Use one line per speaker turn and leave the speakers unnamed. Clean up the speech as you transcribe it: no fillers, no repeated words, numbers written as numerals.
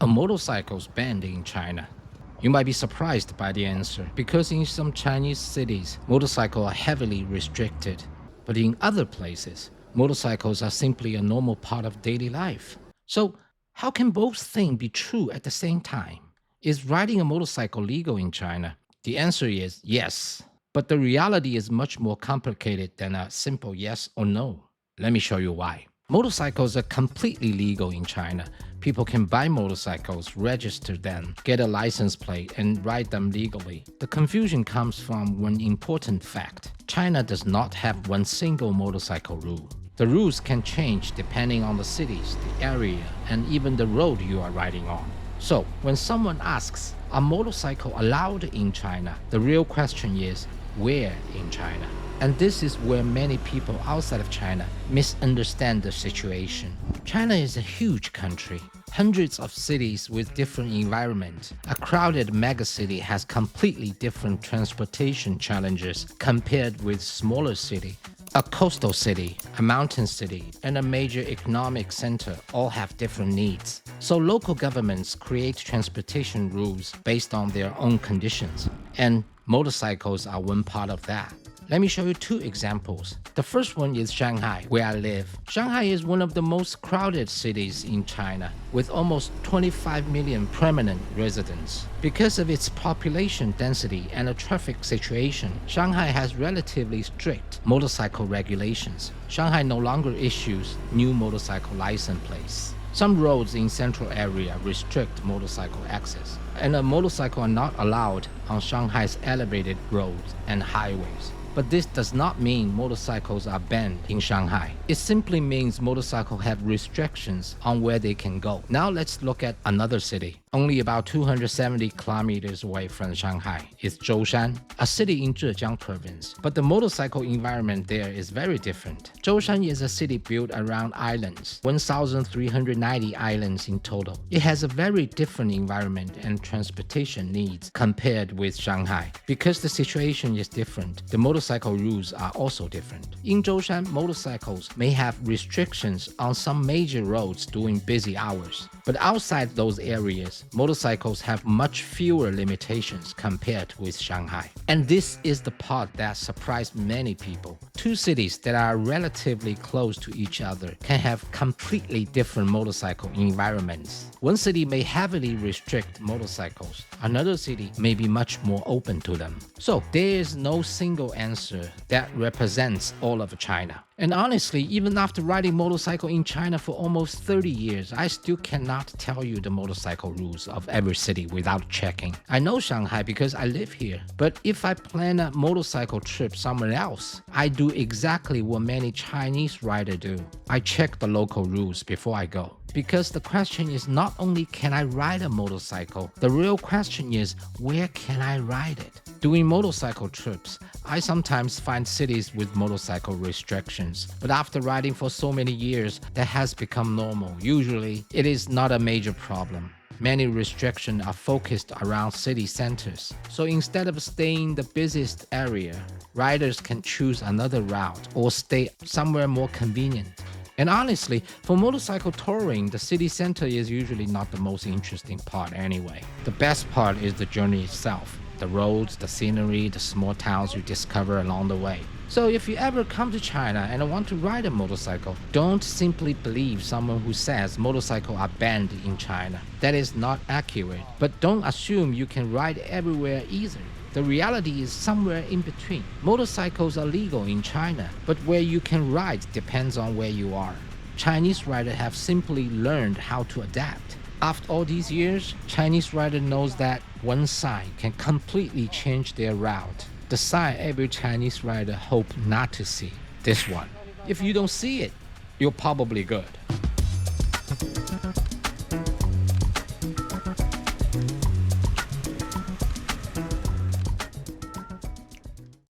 Are motorcycles banned in China? You might be surprised by the answer because in some Chinese cities, motorcycles are heavily restricted. But in other places, motorcycles are simply a normal part of daily life. So, how can both things be true at the same time? Is riding a motorcycle legal in China? The answer is yes. But the reality is much more complicated than a simple yes or no. Let me show you why. Motorcycles are completely legal in China. People can buy motorcycles, register them, get a license plate, and ride them legally. The confusion comes from one important fact. China does not have one single motorcycle rule. The rules can change depending on the cities, the area, and even the road you are riding on. So, when someone asks, are motorcycles allowed in China? The real question is, where in China? And this is where many people outside of China misunderstand the situation. China is a huge country, hundreds of cities with different environments. A crowded megacity has completely different transportation challenges compared with smaller city. A coastal city, a mountain city, and a major economic center all have different needs. So local governments create transportation rules based on their own conditions. And motorcycles are one part of that. Let me show you two examples. The first one is Shanghai, where I live. Shanghai is one of the most crowded cities in China, with almost 25 million permanent residents. Because of its population density and the traffic situation, Shanghai has relatively strict motorcycle regulations. Shanghai no longer issues new motorcycle license plates. Some roads in central area restrict motorcycle access, and a motorcycle are not allowed on Shanghai's elevated roads and highways. But this does not mean motorcycles are banned in Shanghai. It simply means motorcycles have restrictions on where they can go. Now let's look at another city. Only about 270 kilometers away from Shanghai is Zhoushan, a city in Zhejiang province. But the motorcycle environment there is very different. Zhoushan is a city built around islands, 1,390 islands in total. It has a very different environment and transportation needs compared with Shanghai. Because the situation is different, the motorcycle rules are also different. In Zhoushan, motorcycles may have restrictions on some major roads during busy hours. But outside those areas, motorcycles have much fewer limitations compared with Shanghai. And this is the part that surprised many people. Two cities that are relatively close to each other can have completely different motorcycle environments. One city may heavily restrict motorcycles. Another city may be much more open to them. So there is no single answer that represents all of China. And honestly, even after riding motorcycle in China for almost 30 years, I still cannot tell you the motorcycle rules of every city without checking. I know Shanghai because I live here, but if I plan a motorcycle trip somewhere else, I do exactly what many Chinese riders do. I check the local rules before I go. Because the question is not only can I ride a motorcycle, the real question is where can I ride it? Doing motorcycle trips, I sometimes find cities with motorcycle restrictions, but after riding for so many years, that has become normal. Usually, it is not a major problem. Many restrictions are focused around city centers. So instead of staying in the busiest area, riders can choose another route or stay somewhere more convenient. And honestly, for motorcycle touring, the city center is usually not the most interesting part anyway. The best part is the journey itself. The roads, the scenery, the small towns you discover along the way. So if you ever come to China and want to ride a motorcycle, don't simply believe someone who says motorcycles are banned in China. That is not accurate. But don't assume you can ride everywhere either. The reality is somewhere in between. Motorcycles are legal in China, but where you can ride depends on where you are. Chinese riders have simply learned how to adapt. After all these years, Chinese rider knows that one sign can completely change their route. The sign every Chinese rider hope not to see. This one. If you don't see it, you're probably good.